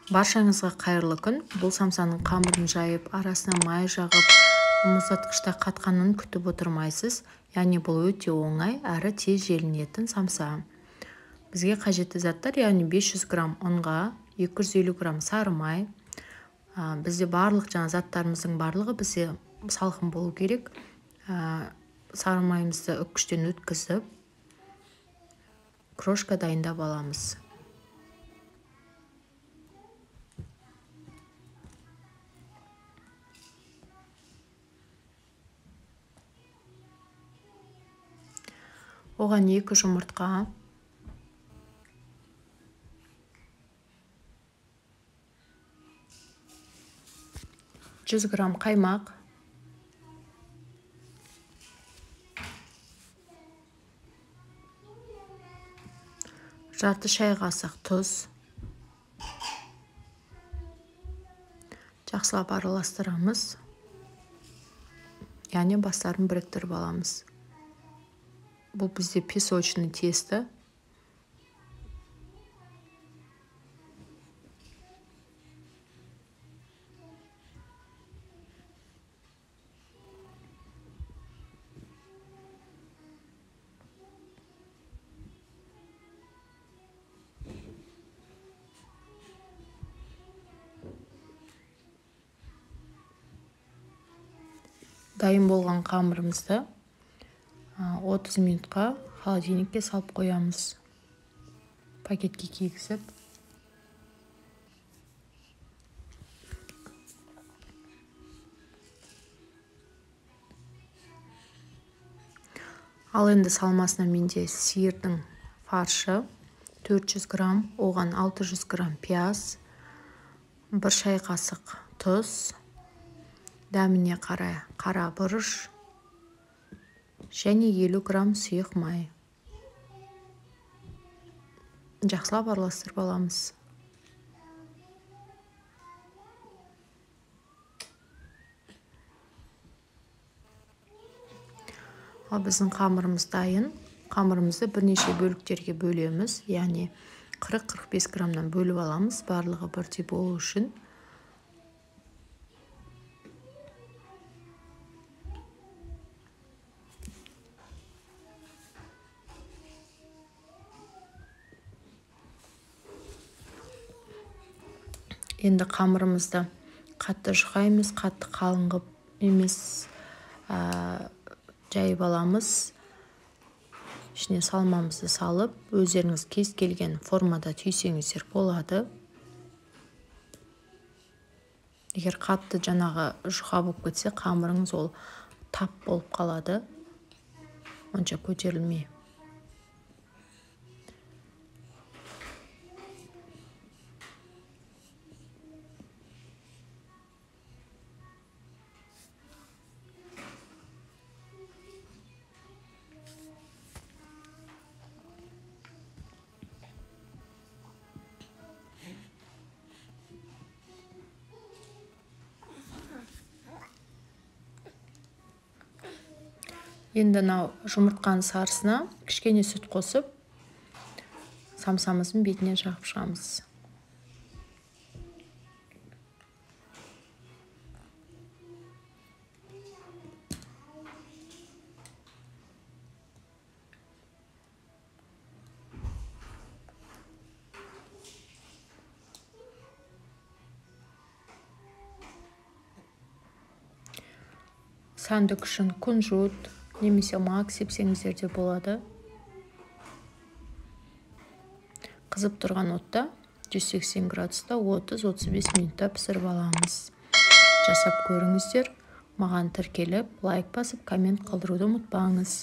Баршаңызға қайырлы күн. Бұл самсаның қамырын жайып, арасына май жағып, мұздатқышта қатқанын күтіп отырмайсыз. Яғни бұл өте оңай, әрі тез желінетін самса. Бізге қажетті заттар, яғни 500 грамм ұнға, 250 грамм сары май. Бізде барлық заттарымыздың барлығы бізде салқын болу керек. Сары майымызды үккіштен өткізіп, крошка дайындап аламыз. Оған 2 жұмыртқа, 100 грамм қаймақ, жарты шай қасық тұз, жақсылап араластырамыз. Яғни бастарын біріктіріп аламыз. Бұл бізде песочный тесто. Дайын болған қамырымызды 30 минутқа холодильникке салып қоямыз. Пакетке кигізіп. Ал енді салмасына менде сиырдың фаршы 400 грамм, оған 600 грамм пияз, 1 шай қасық тұз, дәміне қарай қара бұрыш, және 50 грамм сұйық май. Жақсылап араластырып аламыз. Ал біздің қамырымыз дайын. Қамырымызды бірнеше бөліктерге бөлеміз. Яғни 40-45 граммнан бөліп аламыз, барлығы бірдей болу үшін. Енді қамырымызды қатты жұқа емес, қатты қалың қып емес жайып аламыз. Ішіне салмамызды салып, өздеріңіз кез келген формада түйсеңіздер болады. Егер қатты жұқа болып кетсе, қамырыңыз ол тап болып қалады. Онша көтерілмей. Енді жұмыртқаның сарысына кішкене сүт қосып, самсамыздың бетіне жағып шығамыз. Сәндік үшін күнжіт немесе мак сепсеңіздер де болады. Қызып тұрған отта 180 градуста 30-35 минутта пісіріп аламыз. Жасап көріңіздер. Маған тіркеліп, лайк басып, коммент қалдыруды ұмытпаңыз.